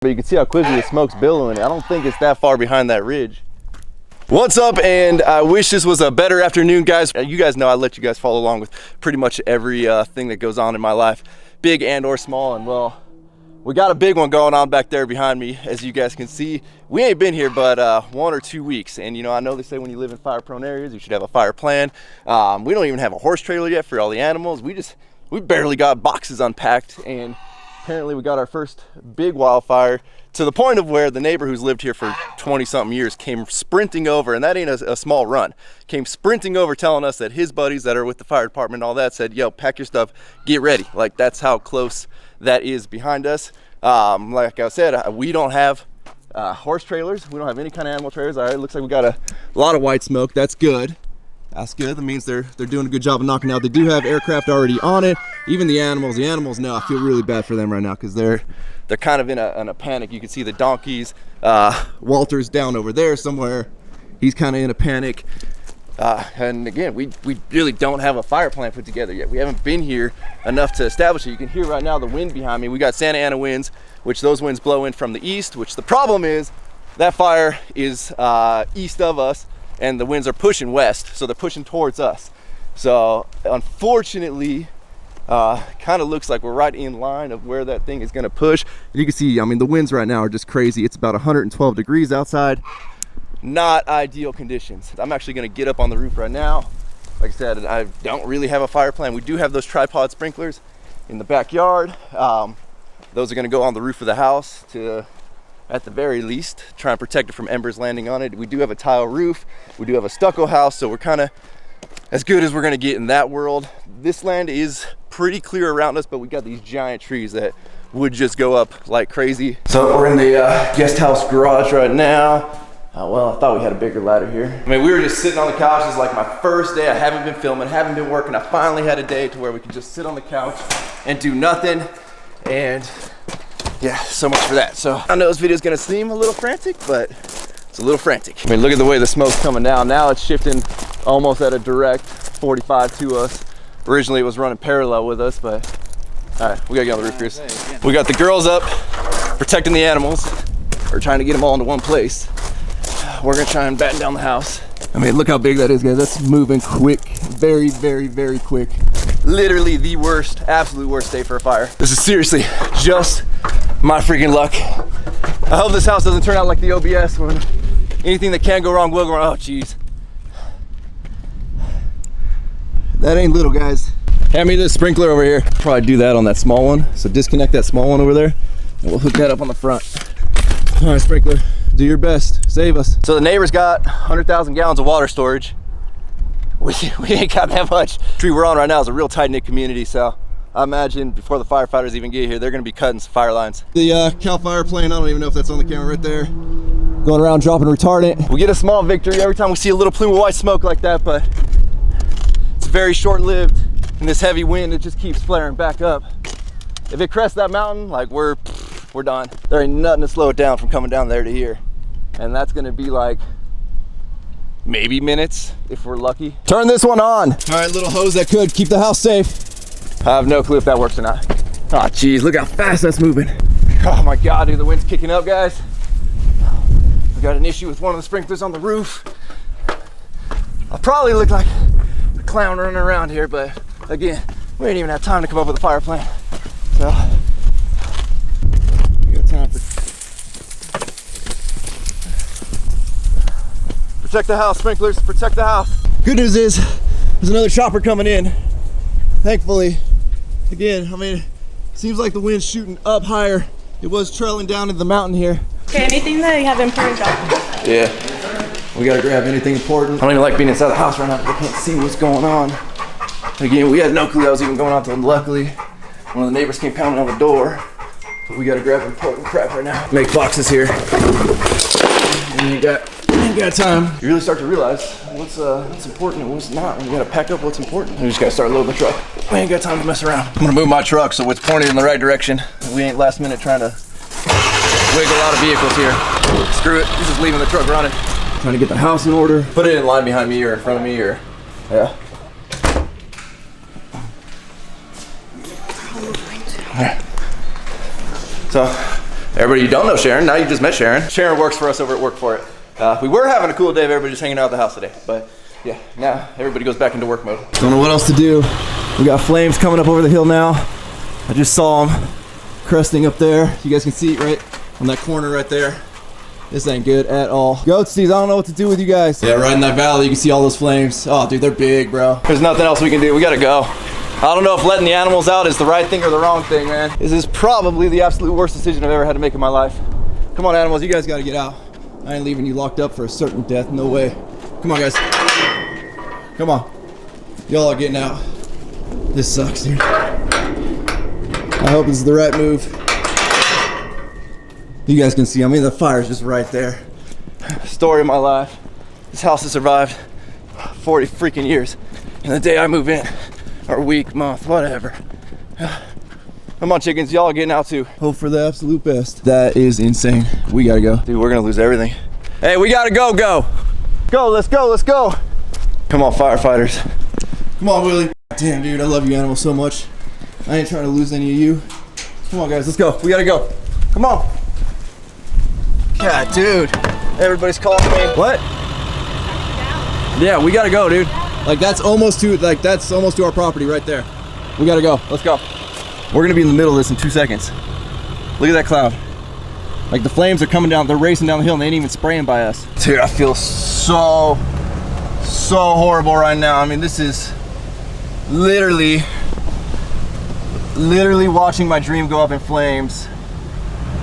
But you can see how quickly the smoke's billowing. I don't think it's that far behind that ridge. What's up, and I wish this was a better afternoon, guys. You guys know I let you guys follow along with pretty much every thing that goes on in my life, big and or small. And well, we got a big one going on back there behind me, as you guys can see. We ain't been here but 1 or 2 weeks, and you know, I know they say when you live in fire prone areas you should have a fire plan. We don't even have a horse trailer yet for all the animals. We barely got boxes unpacked, and apparently we got our first big wildfire, to the point of where the neighbor who's lived here for 20 something years came sprinting over, and that ain't a small run, came sprinting over telling us that his buddies that are with the fire department and all that said, yo, pack your stuff, get ready. Like, that's how close that is behind us. Like I said, we don't have horse trailers. We don't have any kind of animal trailers. All right, looks like we got a lot of white smoke. That's good. That's good. That means they're doing a good job of knocking out. They do have aircraft already on it. Even the animals now, I feel really bad for them right now because they're kind of in a panic. You can see the donkeys. Walter's down over there somewhere. He's kind of in a panic. And again, we really don't have a fire plan put together yet. We haven't been here enough to establish it. You can hear right now the wind behind me. We got Santa Ana winds, which those winds blow in from the east, which the problem is that fire is east of us, and the winds are pushing west, so they're pushing towards us. So unfortunately, kind of looks like we're right in line of where that thing is gonna push. You can see, I mean, the winds right now are just crazy. It's about 112 degrees outside. Not ideal conditions. I'm actually gonna get up on the roof right now. Like I said, I don't really have a fire plan. We do have those tripod sprinklers in the backyard. Those are gonna go on the roof of the house to, at the very least, try and protect it from embers landing on it. We do have a tile roof. We do have a stucco house, so we're kind of as good as we're gonna get in that world. This land is pretty clear around us, but we got these giant trees that would just go up like crazy. So we're in the guest house garage right now. Well, I thought we had a bigger ladder here. I mean, we were just sitting on the couch. This is like my first day. I haven't been filming, haven't been working. I finally had a day to where we could just sit on the couch and do nothing. And yeah, so much for that. So I know this video is gonna seem a little frantic, but it's a little frantic. I mean, look at the way the smoke's coming down. Now it's shifting almost at a direct 45 to us. Originally it was running parallel with us, but all right, we gotta get on the roof, Chris. We got the girls up protecting the animals. We're trying to get them all into one place. We're gonna try and batten down the house. I mean, look how big that is, guys. That's moving quick, very, very, very quick. Literally the worst, absolute worst day for a fire. This is seriously just my freaking luck. I hope this house doesn't turn out like the OBS when anything that can go wrong will go wrong. Oh, geez. That ain't little, guys. Hand me this sprinkler over here. Probably do that on that small one. So disconnect that small one over there, and we'll hook that up on the front. All right, sprinkler, do your best, save us. So the neighbor's got 100,000 gallons of water storage. We ain't got that much. The tree we're on right now is a real tight-knit community, so I imagine before the firefighters even get here, they're gonna be cutting some fire lines. The CAL FIRE plane, I don't even know if that's on the camera right there, going around dropping retardant. We get a small victory every time we see a little plume of white smoke like that, but it's very short-lived. In this heavy wind, it just keeps flaring back up. If it crests that mountain, like we're done. There ain't nothing to slow it down from coming down there to here. And that's gonna be like maybe minutes if we're lucky. Turn this one on. All right, little hose that could keep the house safe. I have no clue if that works or not. Oh geez, look how fast that's moving. Oh my God, dude, the wind's kicking up, guys. We got an issue with one of the sprinklers on the roof. I'll probably look like a clown running around here, but again, we ain't even had time to come up with a fire plan. So we got time for protect the house, sprinklers, protect the house. Good news is there's another chopper coming in. Thankfully, again, I mean, seems like the wind's shooting up higher. It was trailing down into the mountain here. Okay, anything that you have improved on? Yeah, we gotta grab anything important. I don't even like being inside the house right now because I can't see what's going on. Again, we had no clue that was even going on until luckily one of the neighbors came pounding on the door. But we gotta grab important crap right now. Make boxes here. And you got time. You really start to realize what's important and what's not. And you gotta pack up what's important. And you just gotta start loading the truck. We ain't got time to mess around. I'm gonna move my truck so it's pointed in the right direction. We ain't last minute trying to wiggle out of vehicles here. Screw it, we're just leaving the truck running. Trying to get the house in order. Put it in line behind me or in front of me or, yeah. All right. So Everybody you don't know Sharon, now you just met Sharon. Sharon works for us over at Work For It. We were having a cool day of everybody just hanging out at the house today, but yeah, now everybody goes back into work mode. Don't know what else to do. We got flames coming up over the hill now. I just saw them cresting up there. You guys can see it right on that corner right there. This ain't good at all. Goatsies, I don't know what to do with you guys. Yeah, right in that valley, you can see all those flames. Oh, dude, they're big, bro. There's nothing else we can do. We gotta go. I don't know if letting the animals out is the right thing or the wrong thing, man. This is probably the absolute worst decision I've ever had to make in my life. Come on, animals, you guys gotta get out. I ain't leaving you locked up for a certain death, no way. Come on, guys. Come on. Y'all are getting out. This sucks, dude. I hope this is the right move. You guys can see, I mean, the fire's just right there. Story of my life. This house has survived 40 freaking years. And the day I move in, or week, month, whatever. Come on, chickens, y'all are getting out too. Hope for the absolute best. That is insane. We gotta go. Dude, we're gonna lose everything. Hey, we gotta go. Go, let's go, let's go. Come on, firefighters. Come on, Willie. Damn, dude, I love you animals so much. I ain't trying to lose any of you. Come on, guys, let's go. We gotta go. Come on. God, dude. Everybody's calling me. What? Yeah, we gotta go, dude. Like that's almost to our property right there. We gotta go. Let's go. We're gonna be in the middle of this in 2 seconds. Look at that cloud. Like the flames are coming down. They're racing down the hill and they ain't even spraying by us. Dude, I feel so horrible right now. I mean, this is literally watching my dream go up in flames.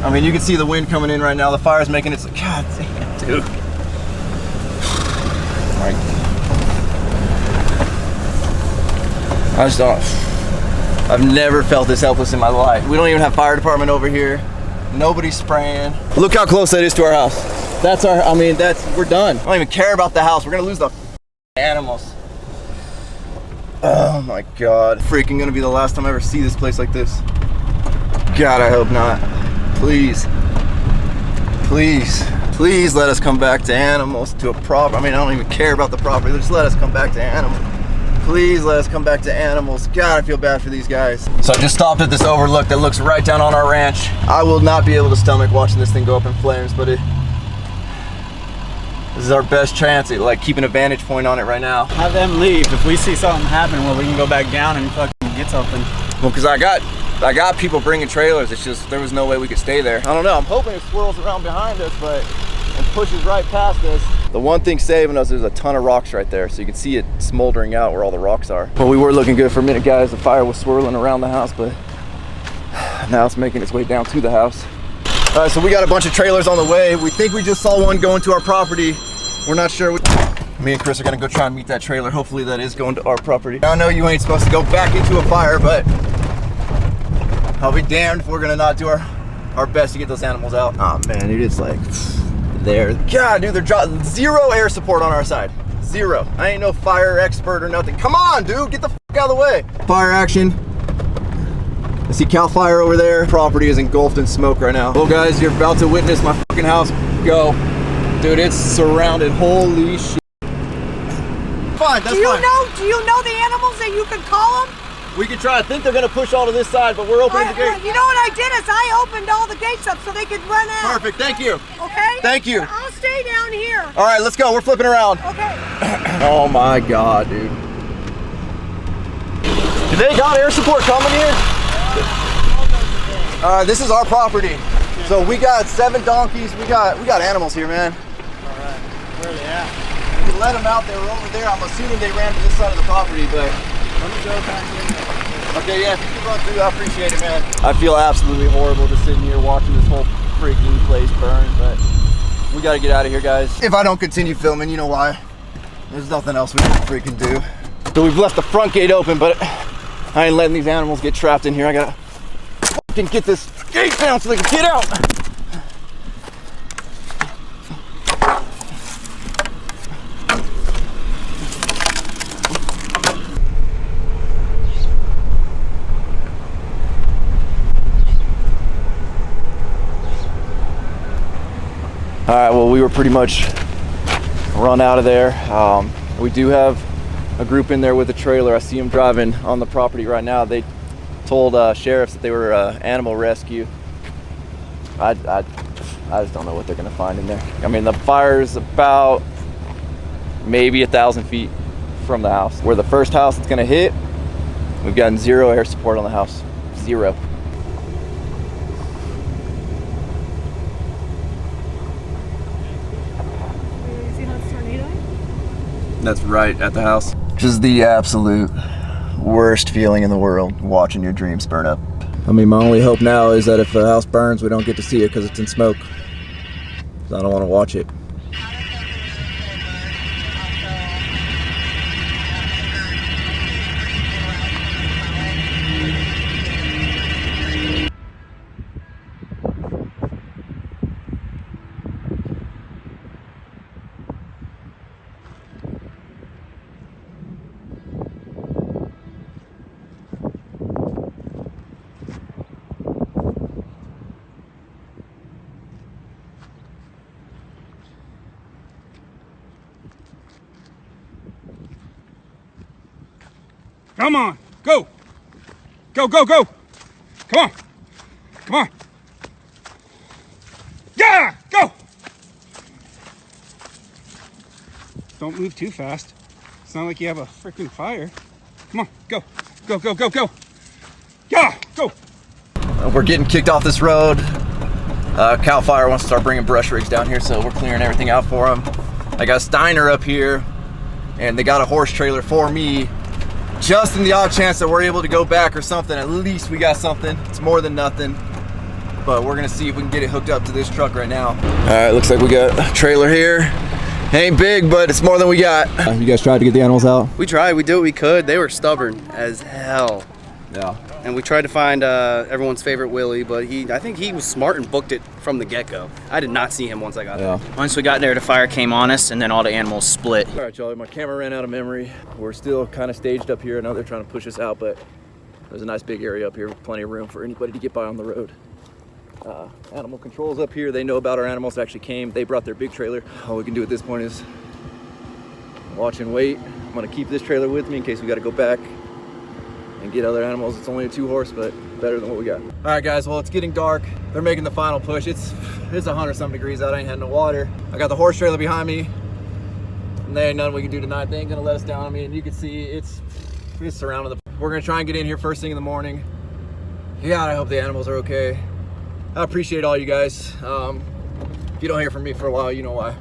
I mean, you can see the wind coming in right now. The fire's making its, God damn, dude. Like, I just don't, I've never felt this helpless in my life. We don't even have fire department over here. Nobody's spraying. Look how close that is to our house. That's our, I mean, we're done. I don't even care about the house. We're gonna lose the animals. Oh my God. Freaking gonna be the last time I ever see this place like this. God, I hope not. Please, let us come back to animals, to a property. I mean, I don't even care about the property. Just let us come back to animals. Please let us come back to animals. God, I feel bad for these guys. So I just stopped at this overlook that looks right down on our ranch. I will not be able to stomach watching this thing go up in flames, but this is our best chance at like keeping a vantage point on it right now. Have them leave if we see something happen where we can go back down and fucking get something. Well, because I got people bringing trailers. It's just there was no way we could stay there. I don't know. I'm hoping it swirls around behind us, but it pushes right past us. The one thing saving us is a ton of rocks right there, so you can see it smoldering out where all the rocks are. Well, we were looking good for a minute, guys. The fire was swirling around the house, but now it's making its way down to the house. All right, so we got a bunch of trailers on the way. We think we just saw one going to our property. We're not sure. Me and Chris are gonna go try and meet that trailer. Hopefully that is going to our property. I know you ain't supposed to go back into a fire, but I'll be damned if we're gonna not do our best to get those animals out. Oh man, dude, it's like there. God, dude, they're dropping zero air support on our side. Zero. I ain't no fire expert or nothing. Come on, dude, get the fuck out of the way. Fire action. I see Cal Fire over there. Property is engulfed in smoke right now. Well, guys, you're about to witness my fucking house go. Dude, it's surrounded. Holy shit. Fine, that's fine. Do you know the animals that you can call them? We can try. I think they're gonna push all to this side, but we're opening the gate. You know what I did is I opened all the gates up so they could run out. Perfect, thank you. Okay? Thank you. I'll stay down here. All right, let's go. We're flipping around. Okay. Oh my God, dude. Do they got air support coming here? This is our property. So we got 7 donkeys. We got animals here, man. All right. Where are they at? We let them out. They were over there. I'm assuming they ran to this side of the property, but. Let me go back in. Okay, yeah, if you can run through, I appreciate it, man. I feel absolutely horrible just sitting here watching this whole freaking place burn, but we gotta get out of here, guys. If I don't continue filming, you know why. There's nothing else we can freaking do. So we've left the front gate open, but I ain't letting these animals get trapped in here. I gotta fucking get this gate down so they can get out. All right, well, we were pretty much run out of there. We do have a group in there with a trailer. I see them driving on the property right now. They told sheriffs that they were animal rescue. I just don't know what they're gonna find in there. I mean, the fire's about maybe 1,000 feet from the house. We're the first house it's gonna hit. We've gotten 0 air support on the house. 0. You see how it's tornadoing? That's right at the house. Just the absolute worst feeling in the world, watching your dreams burn up. I mean, my only hope now is that if the house burns, we don't get to see it because it's in smoke. 'Cause I don't want to watch it. Come on, go! Go, go, go! Come on! Come on! Yeah! Go! Don't move too fast. It's not like you have a freaking fire. Come on, go! Go, go, go, go! Yeah! Go! We're getting kicked off this road. Cal Fire wants to start bringing brush rigs down here, so we're clearing everything out for them. I got Steiner up here, and they got a horse trailer for me. Just in the odd chance that we're able to go back or something, at least we got something. It's more than nothing. But we're gonna see if we can get it hooked up to this truck right now. All right, looks like we got a trailer here. Ain't big, but it's more than we got. You guys tried to get the animals out? We tried, we did what we could. They were stubborn as hell. Yeah. And we tried to find everyone's favorite Willie, but I think he was smart and booked it from the get-go. I did not see him once I got there. Once we got there, the fire came on us, and then all the animals split. All right, y'all, my camera ran out of memory. We're still kind of staged up here. I know they're trying to push us out, but there's a nice big area up here with plenty of room for anybody to get by on the road. Animal control's up here. They know about our animals that actually came. They brought their big trailer. All we can do at this point is watch and wait. I'm gonna keep this trailer with me in case we gotta go back and get other animals. It's only a 2-horse, but better than what we got. All right, guys, well, it's getting dark. They're making the final push. It's 100-something degrees out. I ain't had no water. I got the horse trailer behind me, and there ain't nothing we can do tonight. They ain't gonna let us down. I mean, you can see it's surrounded. We're gonna try and get in here first thing in the morning. God, I hope the animals are okay. I appreciate all you guys. If you don't hear from me for a while, you know why.